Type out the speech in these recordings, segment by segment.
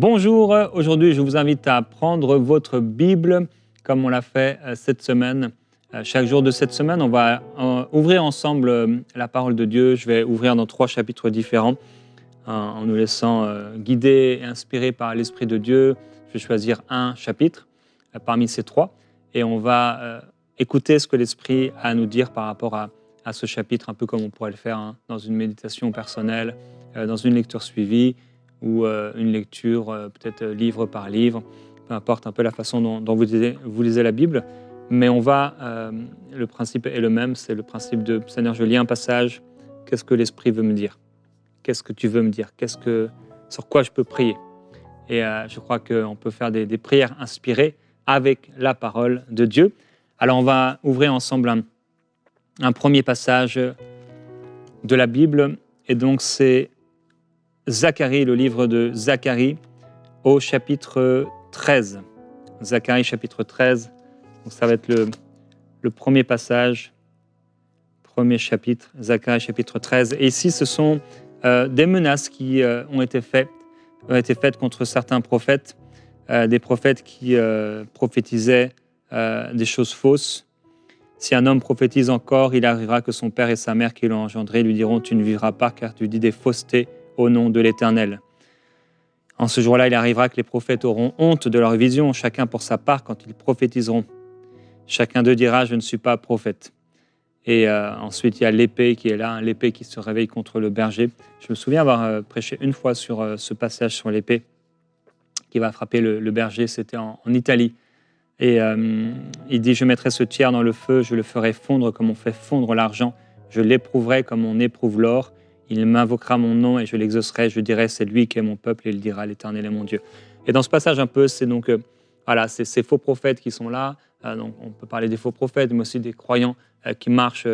Bonjour, aujourd'hui je vous invite à prendre votre Bible comme on l'a fait cette semaine. Chaque jour de cette semaine, on va ouvrir ensemble la parole de Dieu. Je vais ouvrir dans 3 chapitres différents en nous laissant guider et inspirer par l'Esprit de Dieu. Je vais choisir un chapitre parmi ces 3 et on va écouter ce que l'Esprit a à nous dire par rapport à ce chapitre, un peu comme on pourrait le faire dans une méditation personnelle, dans une lecture suivie, ou une lecture peut-être livre par livre, peu importe un peu la façon dont vous lisez la Bible. Mais le principe est le même, c'est le principe de « Seigneur, je lis un passage, qu'est-ce que l'Esprit veut me dire? Qu'est-ce que tu veux me dire? Sur quoi je peux prier ?» Et je crois qu'on peut faire des prières inspirées avec la parole de Dieu. Alors on va ouvrir ensemble un premier passage de la Bible, et donc c'est Zacharie, le livre de Zacharie, au chapitre 13. Zacharie, chapitre 13. Donc ça va être le premier passage, premier chapitre, Zacharie, chapitre 13. Et ici, ce sont des menaces qui ont été faites contre certains prophètes, des prophètes qui prophétisaient des choses fausses. Si un homme prophétise encore, il arrivera que son père et sa mère qui l'ont engendré lui diront « Tu ne vivras pas car tu dis des faussetés au nom de l'Éternel. » En ce jour-là, il arrivera que les prophètes auront honte de leur vision, chacun pour sa part quand ils prophétiseront. Chacun d'eux dira « Je ne suis pas prophète. » Et ensuite, il y a l'épée qui est là, l'épée qui se réveille contre le berger. Je me souviens avoir prêché une fois sur ce passage sur l'épée qui va frapper le berger, c'était en Italie. Et il dit « Je mettrai ce tiers dans le feu, je le ferai fondre comme on fait fondre l'argent, je l'éprouverai comme on éprouve l'or. Il m'invoquera mon nom et je l'exaucerai, je dirai c'est lui qui est mon peuple et il dira l'Éternel est mon Dieu. » Et dans ce passage un peu, c'est donc ces faux prophètes qui sont là. Donc on peut parler des faux prophètes, mais aussi des croyants qui marchent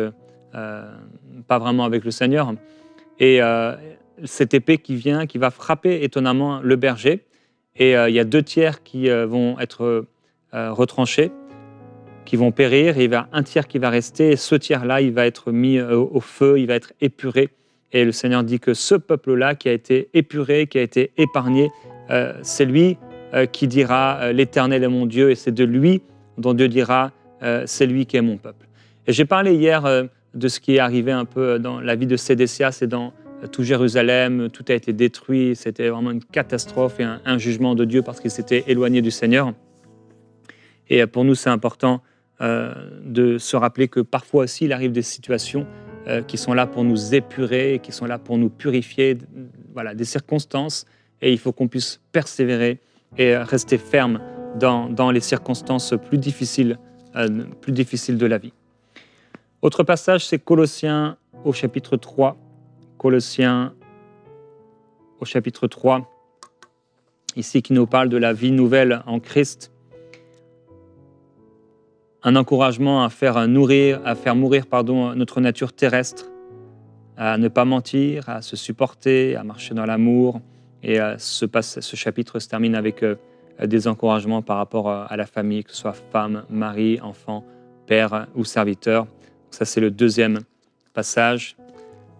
pas vraiment avec le Seigneur. Et cette épée qui va frapper étonnamment le berger. Et il y a 2 tiers qui vont être retranchés, qui vont périr, et il y a un tiers qui va rester, et ce tiers-là, il va être mis au feu, il va être épuré. Et le Seigneur dit que ce peuple-là, qui a été épuré, qui a été épargné, c'est lui qui dira « L'Éternel est mon Dieu », et c'est de lui dont Dieu dira « C'est lui qui est mon peuple ». Et j'ai parlé hier de ce qui est arrivé un peu dans la vie de Sédécias et dans tout Jérusalem, tout a été détruit, c'était vraiment une catastrophe et un jugement de Dieu parce qu'il s'était éloigné du Seigneur. Et pour nous, c'est important de se rappeler que parfois aussi, il arrive des situations qui sont là pour nous épurer, qui sont là pour nous purifier, des circonstances, et il faut qu'on puisse persévérer et rester ferme dans les circonstances plus difficiles de la vie. Autre passage, c'est Colossiens au chapitre 3. Colossiens au chapitre 3, ici qui nous parle de la vie nouvelle en Christ. Un encouragement à faire mourir notre nature terrestre, à ne pas mentir, à se supporter, à marcher dans l'amour. Et ce chapitre se termine avec des encouragements par rapport à la famille, que ce soit femme, mari, enfant, père ou serviteur. Ça, c'est le 2e passage.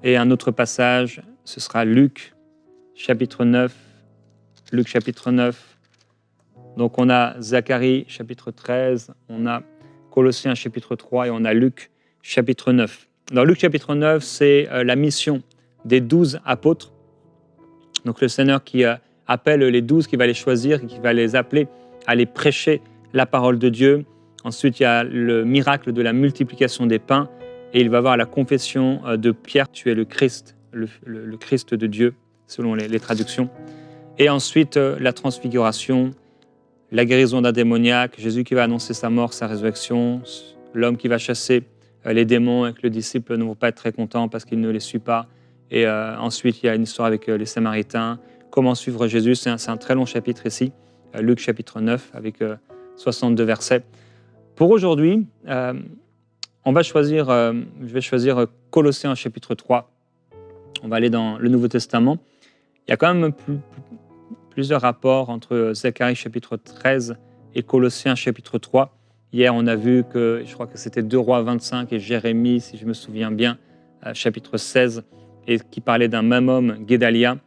Et un autre passage, ce sera Luc, chapitre 9. Luc, chapitre 9. Donc, on a Zacharie, chapitre 13. On a Colossiens, chapitre 3. Et on a Luc, chapitre 9. Dans Luc, chapitre 9, c'est la mission des 12 apôtres. Donc, le Seigneur qui appelle les 12, qui va les choisir, qui va les appeler à aller prêcher la parole de Dieu. Ensuite, il y a le miracle de la multiplication des pains. Et il va avoir la confession de Pierre, tu es le Christ, le Christ de Dieu, selon les traductions. Et ensuite, la transfiguration, la guérison d'un démoniaque, Jésus qui va annoncer sa mort, sa résurrection, l'homme qui va chasser les démons et que le disciple ne va pas être très content parce qu'il ne les suit pas. Et ensuite, il y a une histoire avec les Samaritains, comment suivre Jésus. C'est un très long chapitre ici, Luc chapitre 9, avec 62 versets. Pour aujourd'hui, je vais choisir Colossiens chapitre 3. On va aller dans le Nouveau Testament. Il y a quand même plusieurs rapports entre Zacharie chapitre 13 et Colossiens chapitre 3. Hier, on a vu que, je crois que c'était 2 Rois 25 et Jérémie, si je me souviens bien, chapitre 16, et qui parlait d'un même homme, Guédalia.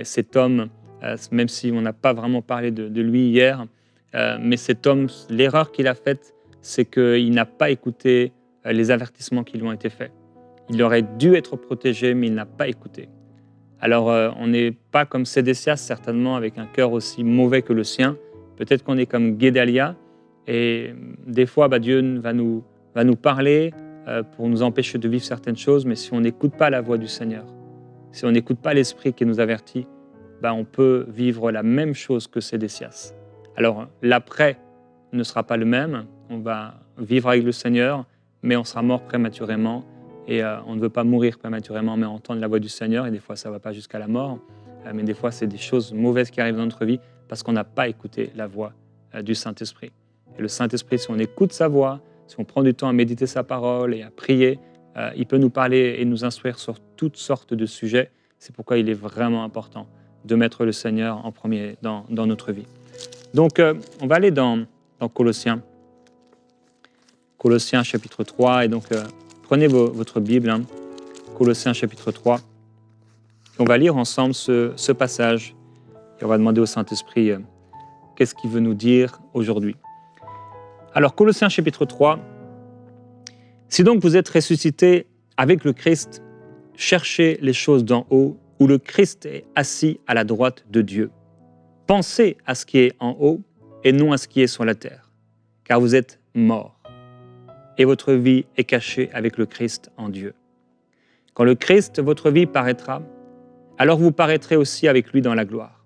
Cet homme même si on n'a pas vraiment parlé de lui hier. Mais cet homme, l'erreur qu'il a faite, c'est qu'il n'a pas écouté les avertissements qui lui ont été faits. Il aurait dû être protégé, mais il n'a pas écouté. Alors, on n'est pas comme Sédécias, certainement, avec un cœur aussi mauvais que le sien. Peut-être qu'on est comme Guédalia, et des fois, Dieu va nous parler pour nous empêcher de vivre certaines choses, mais si on n'écoute pas la voix du Seigneur, si on n'écoute pas l'Esprit qui nous avertit, on peut vivre la même chose que Sédécias. Alors, l'après ne sera pas le même, on va vivre avec le Seigneur, mais on sera mort prématurément, et on ne veut pas mourir prématurément, mais entendre la voix du Seigneur, et des fois ça ne va pas jusqu'à la mort, mais des fois c'est des choses mauvaises qui arrivent dans notre vie parce qu'on n'a pas écouté la voix du Saint-Esprit. Et le Saint-Esprit, si on écoute sa voix, si on prend du temps à méditer sa parole et à prier, il peut nous parler et nous instruire sur toutes sortes de sujets. C'est pourquoi il est vraiment important de mettre le Seigneur en premier dans notre vie. Donc on va aller dans Colossiens. Colossiens chapitre 3, et donc prenez votre Bible, Colossiens chapitre 3. On va lire ensemble ce passage et on va demander au Saint-Esprit qu'est-ce qu'il veut nous dire aujourd'hui. Alors, Colossiens chapitre 3. Si donc vous êtes ressuscités avec le Christ, cherchez les choses d'en haut, où le Christ est assis à la droite de Dieu. Pensez à ce qui est en haut et non à ce qui est sur la terre, car vous êtes morts, et votre vie est cachée avec le Christ en Dieu. Quand le Christ, votre vie, paraîtra, alors vous paraîtrez aussi avec lui dans la gloire.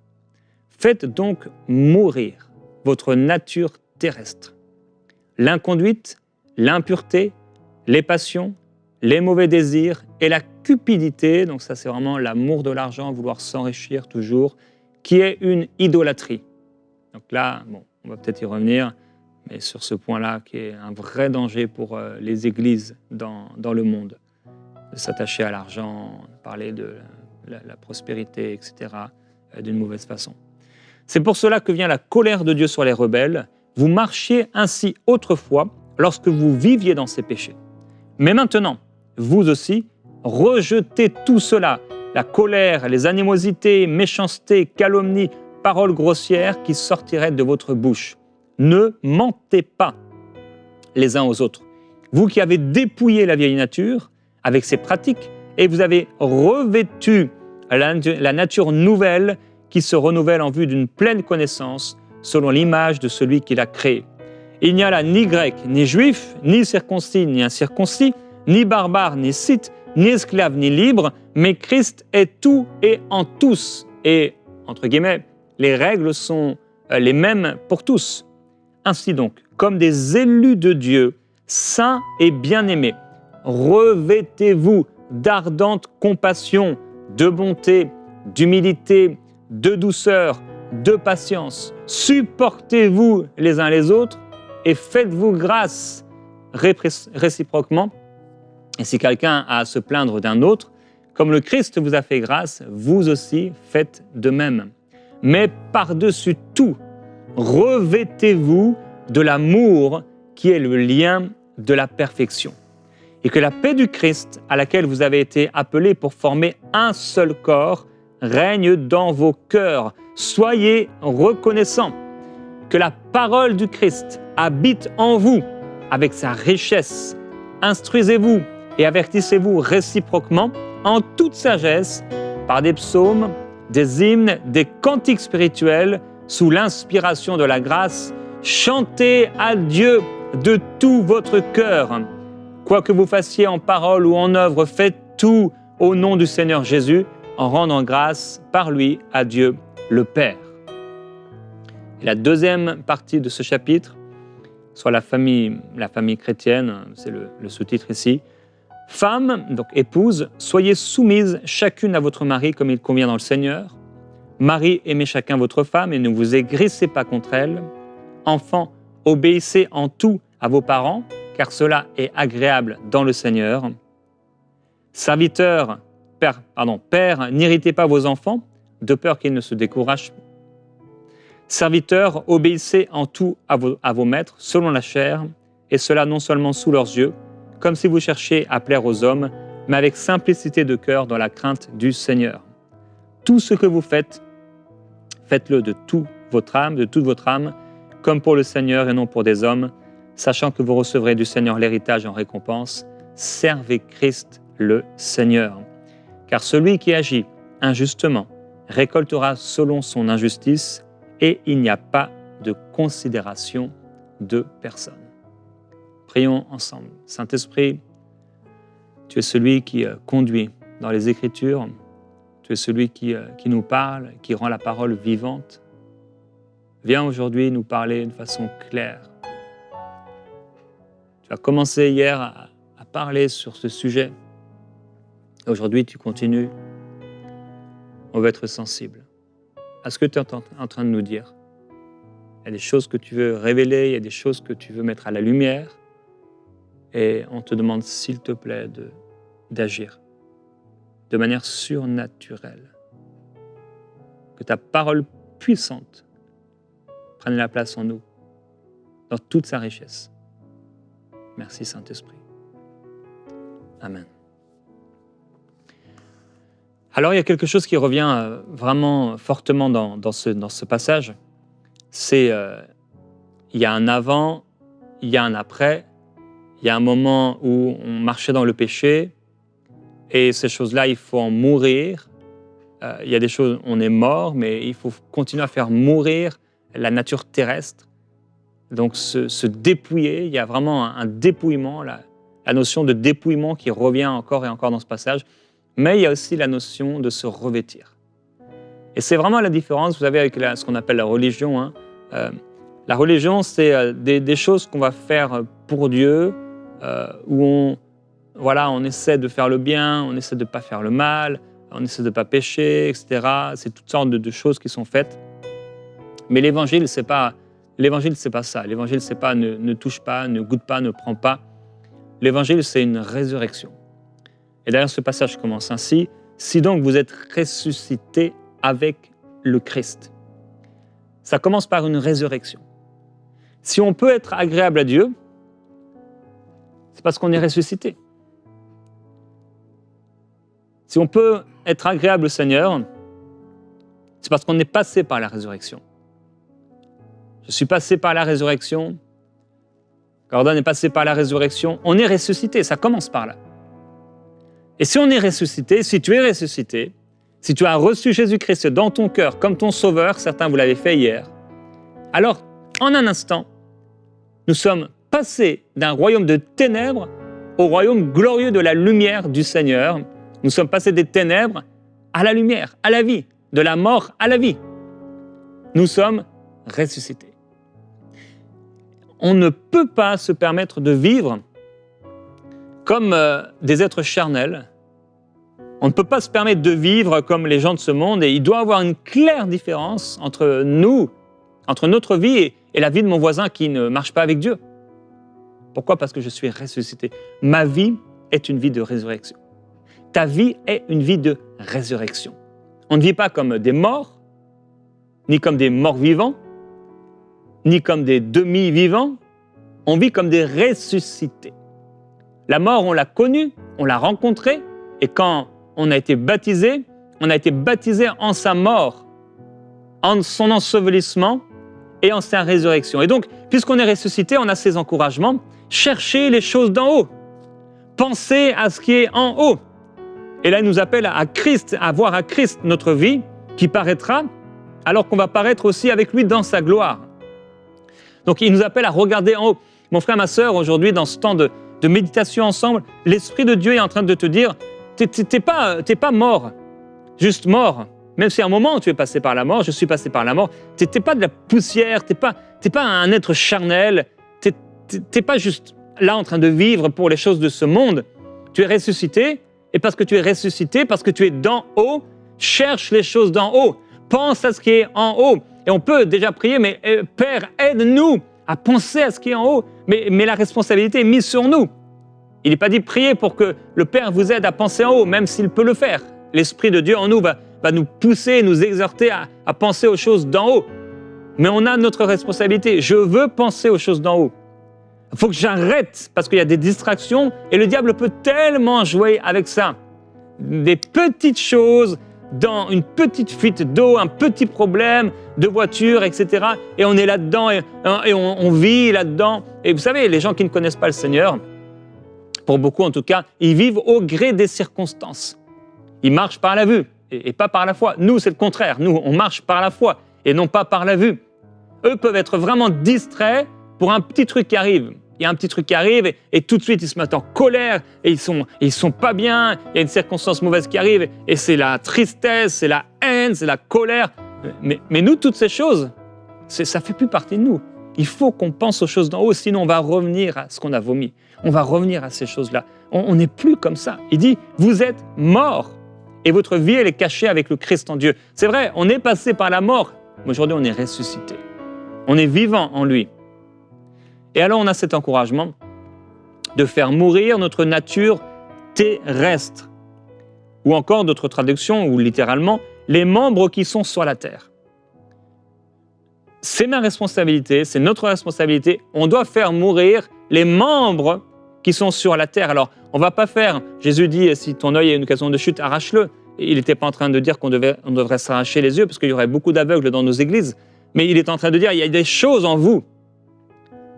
Faites donc mourir votre nature terrestre, l'inconduite, l'impureté, les passions, les mauvais désirs et la cupidité, donc ça c'est vraiment l'amour de l'argent, vouloir s'enrichir toujours, qui est une idolâtrie. Donc là, on va peut-être y revenir, mais sur ce point-là, qui est un vrai danger pour les églises dans le monde, de s'attacher à l'argent, parler de la prospérité, etc., d'une mauvaise façon. C'est pour cela que vient la colère de Dieu sur les rebelles. Vous marchiez ainsi autrefois lorsque vous viviez dans ces péchés. Mais maintenant, vous aussi, rejetez tout cela, la colère, les animosités, méchanceté, calomnie, paroles grossières qui sortiraient de votre bouche. Ne mentez pas les uns aux autres. Vous qui avez dépouillé la vieille nature avec ses pratiques et vous avez revêtu la nature nouvelle qui se renouvelle en vue d'une pleine connaissance selon l'image de celui qui l'a créé. Il n'y a là ni grec, ni juif, ni circoncis, ni incirconcis, ni barbare, ni scythe, ni esclave, ni libre, mais Christ est tout et en tous. Et, entre guillemets, les règles sont les mêmes pour tous. Ainsi donc, comme des élus de Dieu, saints et bien-aimés, revêtez-vous d'ardente compassion, de bonté, d'humilité, de douceur, de patience. Supportez-vous les uns les autres et faites-vous grâce réciproquement. Et si quelqu'un a à se plaindre d'un autre, comme le Christ vous a fait grâce, vous aussi faites de même. Mais par-dessus tout, revêtez-vous de l'amour qui est le lien de la perfection. Et que la paix du Christ, à laquelle vous avez été appelés pour former un seul corps, règne dans vos cœurs. Soyez reconnaissants. Que la parole du Christ habite en vous avec sa richesse. Instruisez-vous et avertissez-vous réciproquement en toute sagesse par des psaumes, des hymnes, des cantiques spirituels sous l'inspiration de la grâce. Chantez à Dieu de tout votre cœur. Quoi que vous fassiez en parole ou en œuvre, faites tout au nom du Seigneur Jésus, en rendant grâce par lui à Dieu le Père. Et la deuxième partie de ce chapitre, soit la famille chrétienne, c'est le sous-titre ici. Femmes, donc épouses, soyez soumises chacune à votre mari comme il convient dans le Seigneur. Mari, aimez chacun votre femme et ne vous aigrissez pas contre elle. Enfants, obéissez en tout à vos parents, car cela est agréable dans le Seigneur. Serviteurs, père, n'irritez pas vos enfants, de peur qu'ils ne se découragent. Serviteurs, obéissez en tout à vos maîtres, selon la chair, et cela non seulement sous leurs yeux, comme si vous cherchiez à plaire aux hommes, mais avec simplicité de cœur dans la crainte du Seigneur. Tout ce que vous faites, Faites-le de toute votre âme, comme pour le Seigneur et non pour des hommes, sachant que vous recevrez du Seigneur l'héritage en récompense. Servez Christ le Seigneur. Car celui qui agit injustement récoltera selon son injustice, et il n'y a pas de considération de personne. Prions ensemble. Saint-Esprit, tu es celui qui conduit dans les Écritures, tu es celui qui nous parle, qui rend la parole vivante. Viens aujourd'hui nous parler d'une façon claire. Tu as commencé hier à parler sur ce sujet. Aujourd'hui, tu continues. On veut être sensible à ce que tu es en train de nous dire. Il y a des choses que tu veux révéler, il y a des choses que tu veux mettre à la lumière. Et on te demande, s'il te plaît, d'agir de manière surnaturelle. Que ta parole puissante prenne la place en nous, dans toute sa richesse. Merci Saint-Esprit. Amen. Alors, il y a quelque chose qui revient vraiment fortement dans ce passage. C'est, il y a un avant, il y a un après, il y a un moment où on marchait dans le péché, et ces choses-là, il faut en mourir. Il y a des choses, on est mort, mais il faut continuer à faire mourir la nature terrestre. Donc, se dépouiller, il y a vraiment un dépouillement, la notion de dépouillement qui revient encore et encore dans ce passage. Mais il y a aussi la notion de se revêtir. Et c'est vraiment la différence, vous savez, avec ce qu'on appelle la religion. Hein. La religion, c'est des choses qu'on va faire pour Dieu, où on essaie de faire le bien, on essaie de ne pas faire le mal, on essaie de ne pas pécher, etc. C'est toutes sortes de choses qui sont faites. Mais l'évangile, c'est pas ça. L'évangile, c'est pas ne touche pas, ne goûte pas, ne prend pas. L'évangile, c'est une résurrection. Et d'ailleurs, ce passage commence ainsi. Si donc vous êtes ressuscités avec le Christ. Ça commence par une résurrection. Si on peut être agréable à Dieu, c'est parce qu'on est ressuscité. Si on peut être agréable au Seigneur, c'est parce qu'on est passé par la résurrection. Je suis passé par la résurrection. Gordon est passé par la résurrection. On est ressuscité, ça commence par là. Et si on est ressuscité, si tu es ressuscité, si tu as reçu Jésus-Christ dans ton cœur comme ton sauveur, certains vous l'avez fait hier, alors en un instant, nous sommes passés d'un royaume de ténèbres au royaume glorieux de la lumière du Seigneur. Nous sommes passés des ténèbres à la lumière, à la vie, de la mort à la vie. Nous sommes ressuscités. On ne peut pas se permettre de vivre comme des êtres charnels. On ne peut pas se permettre de vivre comme les gens de ce monde, et il doit y avoir une claire différence entre nous, entre notre vie et la vie de mon voisin qui ne marche pas avec Dieu. Pourquoi ? Parce que je suis ressuscité. Ma vie est une vie de résurrection. Ta vie est une vie de résurrection. On ne vit pas comme des morts, ni comme des morts vivants, ni comme des demi-vivants. On vit comme des ressuscités. La mort, on l'a connue, on l'a rencontrée, et quand on a été baptisé en sa mort, en son ensevelissement et en sa résurrection. Et donc, puisqu'on est ressuscité, on a ces encouragements. Cherchez les choses d'en haut. Pensez à ce qui est en haut. Et là, il nous appelle à Christ, à voir à Christ notre vie qui paraîtra, alors qu'on va paraître aussi avec lui dans sa gloire. Donc, il nous appelle à regarder en haut. Mon frère, ma sœur, aujourd'hui, dans ce temps de méditation ensemble, l'Esprit de Dieu est en train de te dire, t'es pas mort, juste mort. Même si à un moment tu es passé par la mort, je suis passé par la mort, t'es pas de la poussière, t'es pas un être charnel, t'es pas juste là en train de vivre pour les choses de ce monde. Tu es ressuscité, et parce que tu es ressuscité, parce que tu es d'en haut, cherche les choses d'en haut, pense à ce qui est en haut. Et on peut déjà prier, mais Père, aide-nous à penser à ce qui est en haut, mais la responsabilité est mise sur nous. Il n'est pas dit prier pour que le Père vous aide à penser en haut, même s'il peut le faire. L'Esprit de Dieu en nous va nous pousser, nous exhorter à penser aux choses d'en haut. Mais on a notre responsabilité. Je veux penser aux choses d'en haut. Il faut que j'arrête, parce qu'il y a des distractions, et le diable peut tellement jouer avec ça. Des petites choses, dans une petite fuite d'eau, un petit problème de voiture, etc. Et on est là-dedans et on vit là-dedans. Et vous savez, les gens qui ne connaissent pas le Seigneur, pour beaucoup en tout cas, ils vivent au gré des circonstances. Ils marchent par la vue et pas par la foi. Nous, c'est le contraire. Nous, on marche par la foi et non pas par la vue. Eux peuvent être vraiment distraits pour un petit truc qui arrive. Il y a un petit truc qui arrive et tout de suite, ils se mettent en colère et ils sont pas bien. Il y a une circonstance mauvaise qui arrive et c'est la tristesse, c'est la haine, c'est la colère. Mais nous, toutes ces choses, ça fait plus partie de nous. Il faut qu'on pense aux choses d'en haut, sinon on va revenir à ce qu'on a vomi. On va revenir à ces choses-là. On n'est plus comme ça. Il dit, vous êtes morts et votre vie, elle est cachée avec le Christ en Dieu. C'est vrai, on est passé par la mort, mais aujourd'hui, on est ressuscité. On est vivant en lui. Et alors, on a cet encouragement de faire mourir notre nature terrestre. Ou encore, d'autres traductions, ou littéralement, les membres qui sont sur la terre. C'est ma responsabilité, c'est notre responsabilité. On doit faire mourir les membres qui sont sur la terre. Alors, on ne va pas faire, Jésus dit, si ton œil a une occasion de chute, arrache-le. Il n'était pas en train de dire qu'on devrait s'arracher les yeux, parce qu'il y aurait beaucoup d'aveugles dans nos églises. Mais il est en train de dire, il y a des choses en vous.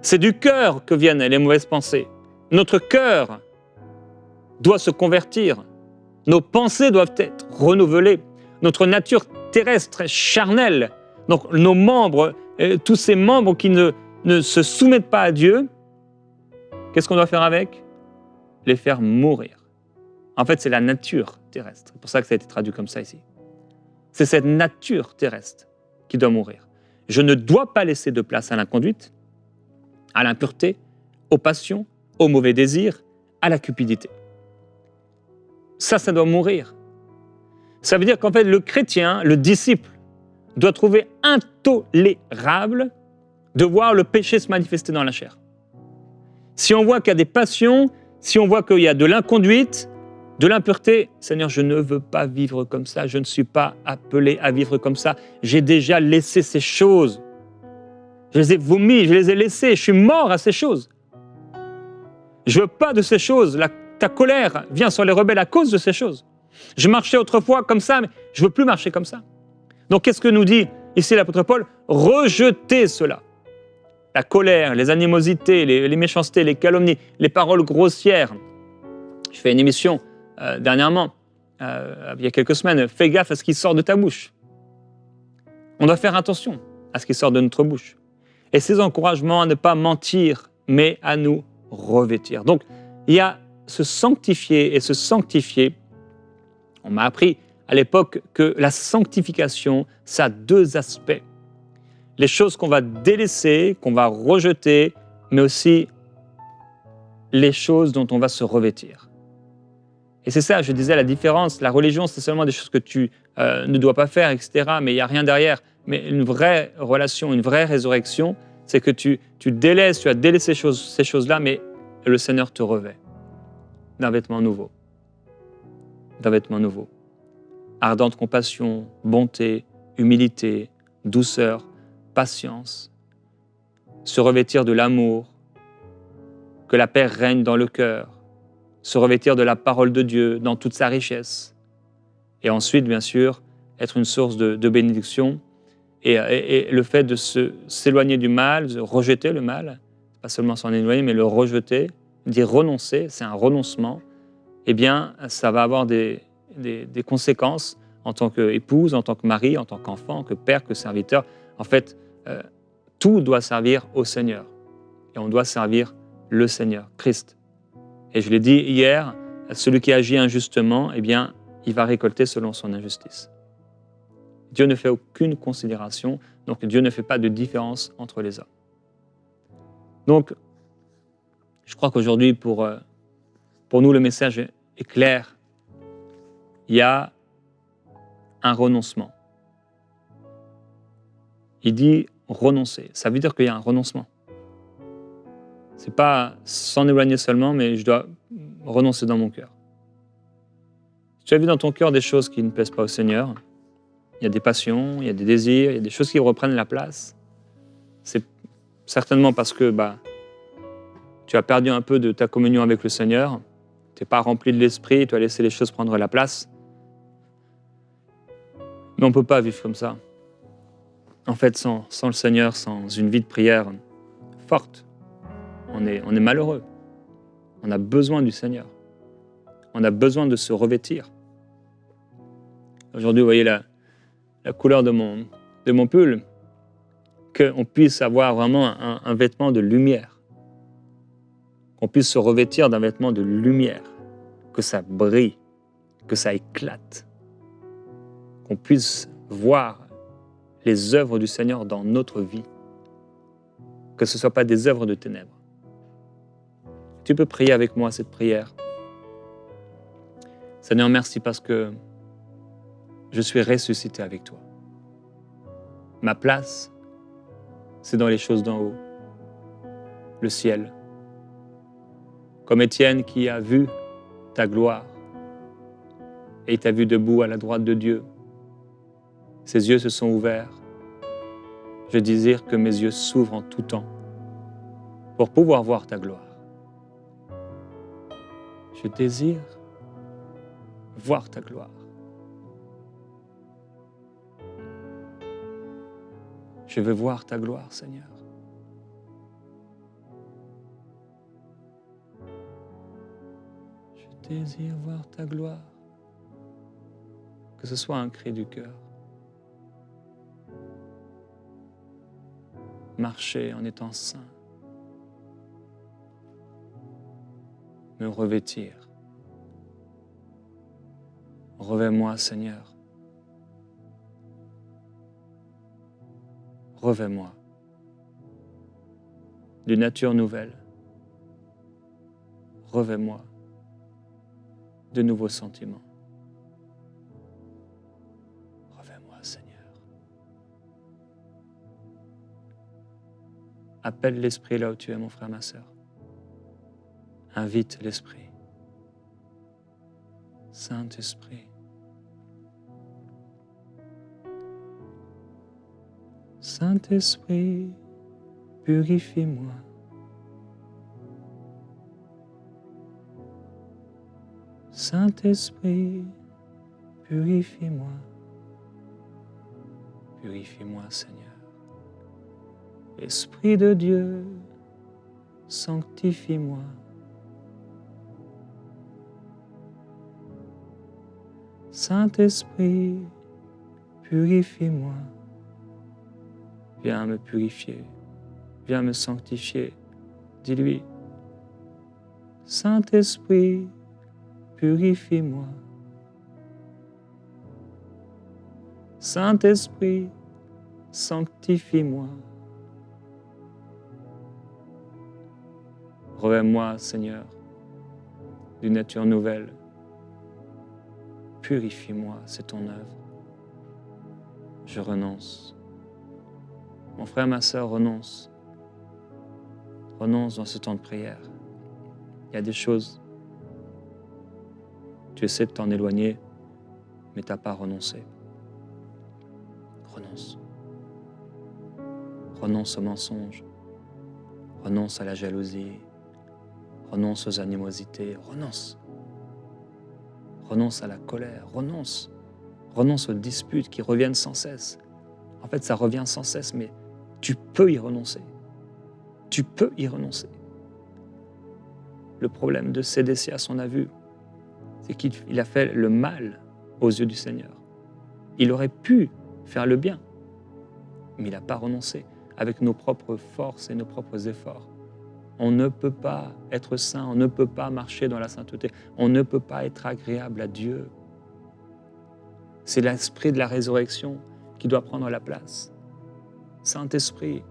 C'est du cœur que viennent les mauvaises pensées. Notre cœur doit se convertir. Nos pensées doivent être renouvelées. Notre nature terrestre est charnelle. Donc nos membres, tous ces membres qui ne se soumettent pas à Dieu, qu'est-ce qu'on doit faire avec? Les faire mourir. En fait, c'est la nature terrestre. C'est pour ça que ça a été traduit comme ça ici. C'est cette nature terrestre qui doit mourir. Je ne dois pas laisser de place à l'inconduite, à l'impureté, aux passions, aux mauvais désirs, à la cupidité. Ça doit mourir. Ça veut dire qu'en fait, le chrétien, le disciple, doit trouver intolérable de voir le péché se manifester dans la chair. Si on voit qu'il y a des passions, si on voit qu'il y a de l'inconduite, de l'impureté, Seigneur, je ne veux pas vivre comme ça, je ne suis pas appelé à vivre comme ça, j'ai déjà laissé ces choses. Je les ai vomies, je les ai laissées, je suis mort à ces choses. Je ne veux pas de ces choses. Ta colère vient sur les rebelles à cause de ces choses. Je marchais autrefois comme ça, mais je ne veux plus marcher comme ça. Donc, qu'est-ce que nous dit ici l'apôtre Paul? Rejetez cela. La colère, les animosités, les méchancetés, les calomnies, les paroles grossières. Je fais une émission dernièrement, il y a quelques semaines. Fais gaffe à ce qui sort de ta bouche. On doit faire attention à ce qui sort de notre bouche. Et ces encouragements à ne pas mentir, mais à nous revêtir. Donc, il y a se sanctifier et se sanctifier. On m'a appris à l'époque que la sanctification, ça a deux aspects. Les choses qu'on va délaisser, qu'on va rejeter, mais aussi les choses dont on va se revêtir. Et c'est ça, je disais, la différence. La religion, c'est seulement des choses que tu ne dois pas faire, etc. Mais il n'y a rien derrière. Mais une vraie relation, une vraie résurrection, c'est que tu délaisses, tu as délaissé ces choses-là, mais le Seigneur te revêt d'un vêtement nouveau. D'un vêtement nouveau. Ardente compassion, bonté, humilité, douceur, patience. Se revêtir de l'amour, que la paix règne dans le cœur. Se revêtir de la parole de Dieu dans toute sa richesse. Et ensuite, bien sûr, être une source de bénédiction. Et le fait de s'éloigner du mal, de rejeter le mal, pas seulement s'en éloigner, mais le rejeter, dire renoncer, c'est un renoncement, eh bien, ça va avoir des conséquences en tant qu'épouse, en tant que mari, en tant qu'enfant, que père, que serviteur. En fait, tout doit servir au Seigneur. Et on doit servir le Seigneur, Christ. Et je l'ai dit hier, celui qui agit injustement, eh bien, il va récolter selon son injustice. Dieu ne fait aucune considération, donc Dieu ne fait pas de différence entre les hommes. Donc, je crois qu'aujourd'hui, pour nous, le message est clair. Il y a un renoncement. Il dit renoncer. Ça veut dire qu'il y a un renoncement. Ce n'est pas s'en éloigner seulement, mais je dois renoncer dans mon cœur. Si tu as vu dans ton cœur des choses qui ne plaisent pas au Seigneur, il y a des passions, il y a des désirs, il y a des choses qui reprennent la place. C'est certainement parce que tu as perdu un peu de ta communion avec le Seigneur, tu n'es pas rempli de l'Esprit, tu as laissé les choses prendre la place. Mais on ne peut pas vivre comme ça. En fait, sans le Seigneur, sans une vie de prière forte, on est malheureux. On a besoin du Seigneur. On a besoin de se revêtir. Aujourd'hui, vous voyez la couleur de mon pull, qu'on puisse avoir vraiment un vêtement de lumière, qu'on puisse se revêtir d'un vêtement de lumière, que ça brille, que ça éclate, qu'on puisse voir les œuvres du Seigneur dans notre vie, que ce ne soit pas des œuvres de ténèbres. Tu peux prier avec moi cette prière. Seigneur, merci parce que je suis ressuscité avec toi. Ma place, c'est dans les choses d'en haut, le ciel. Comme Étienne qui a vu ta gloire et il t'a vu debout à la droite de Dieu. Ses yeux se sont ouverts. Je désire que mes yeux s'ouvrent en tout temps pour pouvoir voir ta gloire. Je désire voir ta gloire. Je veux voir ta gloire, Seigneur. Je désire voir ta gloire. Que ce soit un cri du cœur. Marcher en étant saint. Me revêtir. Revêt-moi, Seigneur. Revêt-moi d'une nature nouvelle. Revêt-moi de nouveaux sentiments. Revêt-moi, Seigneur. Appelle l'Esprit là où tu es, mon frère, ma sœur. Invite l'Esprit. Saint-Esprit. Saint-Esprit, purifie-moi. Saint-Esprit, purifie-moi. Purifie-moi, Seigneur. Esprit de Dieu, sanctifie-moi. Saint-Esprit, purifie-moi. Viens me purifier, viens me sanctifier. Dis-lui, Saint-Esprit, purifie-moi. Saint-Esprit, sanctifie-moi. Revêt-moi, Seigneur, d'une nature nouvelle. Purifie-moi, c'est ton œuvre. Je renonce. Mon frère, ma sœur, renonce. Renonce dans ce temps de prière. Il y a des choses. Tu essaies de t'en éloigner, mais tu n'as pas renoncé. Renonce. Renonce au mensonge. Renonce à la jalousie. Renonce aux animosités. Renonce. Renonce à la colère. Renonce. Renonce aux disputes qui reviennent sans cesse. En fait, ça revient sans cesse, mais tu peux y renoncer. Tu peux y renoncer. Le problème de Sédécias, on a vu, c'est qu'il a fait le mal aux yeux du Seigneur. Il aurait pu faire le bien, mais il n'a pas renoncé. Avec nos propres forces et nos propres efforts, on ne peut pas être saint, on ne peut pas marcher dans la sainteté, on ne peut pas être agréable à Dieu. C'est l'esprit de la résurrection qui doit prendre la place. Saint-Esprit,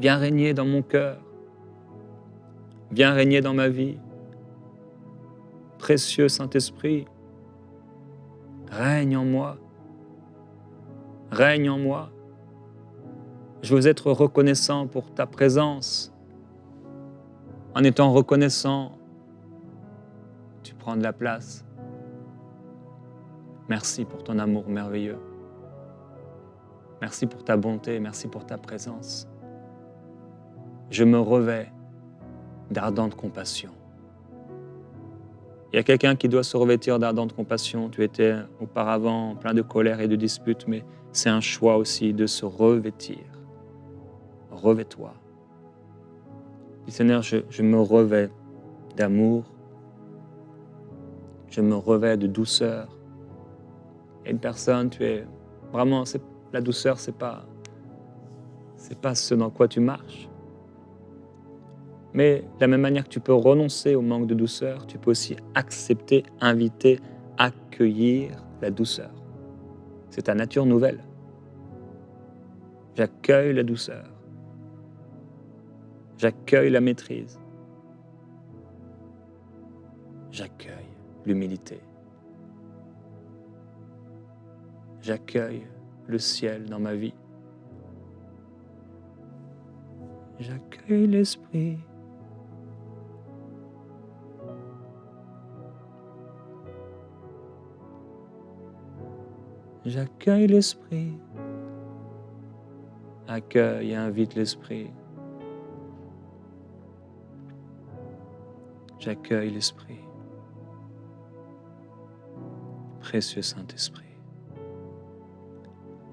viens régner dans mon cœur, viens régner dans ma vie. Précieux Saint-Esprit, règne en moi, règne en moi. Je veux être reconnaissant pour ta présence. En étant reconnaissant, tu prends de la place. Merci pour ton amour merveilleux. Merci pour ta bonté, merci pour ta présence. Je me revêts d'ardente compassion Il y a quelqu'un qui doit se revêtir d'ardente compassion. Tu étais auparavant plein de colère et de disputes, mais c'est un choix aussi de se revêtir. Revêt-toi. Dis Seigneur, je me revêt d'amour, je me revêt de douceur. Et une personne, tu es vraiment, la douceur, c'est pas ce dans quoi tu marches. Mais de la même manière que tu peux renoncer au manque de douceur, tu peux aussi accepter, inviter, accueillir la douceur. C'est ta nature nouvelle. J'accueille la douceur. J'accueille la maîtrise. J'accueille l'humilité. J'accueille le ciel dans ma vie. J'accueille l'Esprit. J'accueille l'Esprit. Accueille et invite l'Esprit. J'accueille l'Esprit. Précieux Saint-Esprit,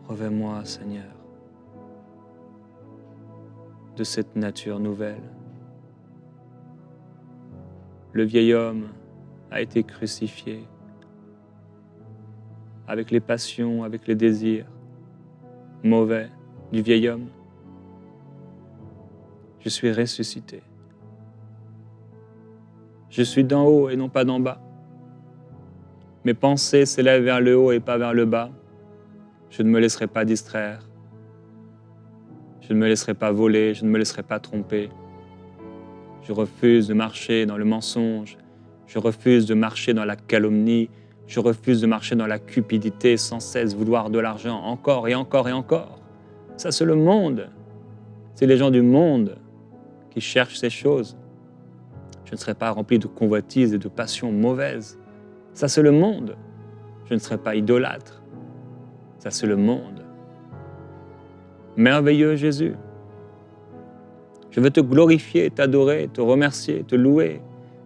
revêt-moi, Seigneur, de cette nature nouvelle. Le vieil homme a été crucifié avec les passions, avec les désirs mauvais du vieil homme. Je suis ressuscité. Je suis d'en haut et non pas d'en bas. Mes pensées s'élèvent vers le haut et pas vers le bas. Je ne me laisserai pas distraire. Je ne me laisserai pas voler, je ne me laisserai pas tromper. Je refuse de marcher dans le mensonge. Je refuse de marcher dans la calomnie. Je refuse de marcher dans la cupidité, sans cesse vouloir de l'argent, encore et encore et encore. Ça, c'est le monde. C'est les gens du monde qui cherchent ces choses. Je ne serai pas rempli de convoitises et de passions mauvaises. Ça, c'est le monde. Je ne serai pas idolâtre. Ça, c'est le monde. Merveilleux Jésus. Je veux te glorifier, t'adorer, te remercier, te louer.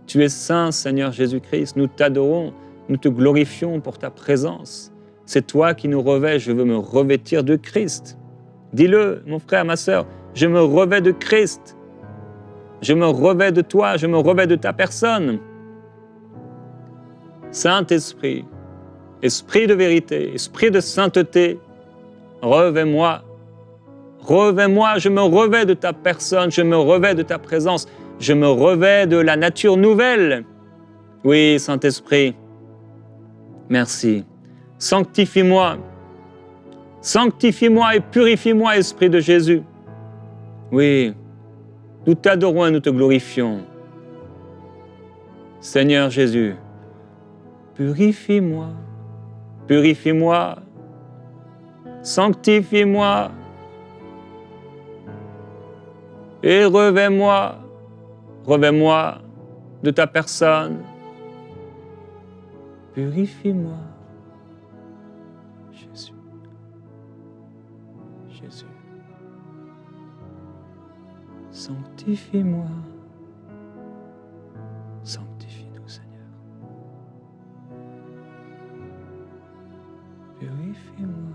Tu es saint, Seigneur Jésus-Christ. Nous t'adorons, nous te glorifions pour ta présence. C'est toi qui nous revêts. Je veux me revêtir de Christ. Dis-le, mon frère, ma sœur, je me revêts de Christ. Je me revêts de toi, je me revêts de ta personne. Saint-Esprit, Esprit de vérité, Esprit de sainteté, revêt-moi. Revêt-moi, je me revêts de ta personne, je me revêts de ta présence, je me revêts de la nature nouvelle. Oui, Saint-Esprit, merci. Sanctifie-moi. Sanctifie-moi et purifie-moi, Esprit de Jésus. Oui, nous t'adorons et nous te glorifions. Seigneur Jésus, purifie-moi, purifie-moi, sanctifie-moi et revêt-moi, revêt-moi de ta personne. Purifie-moi, Jésus, Jésus, sanctifie-moi, sanctifie-nous, Seigneur. Purifie-moi.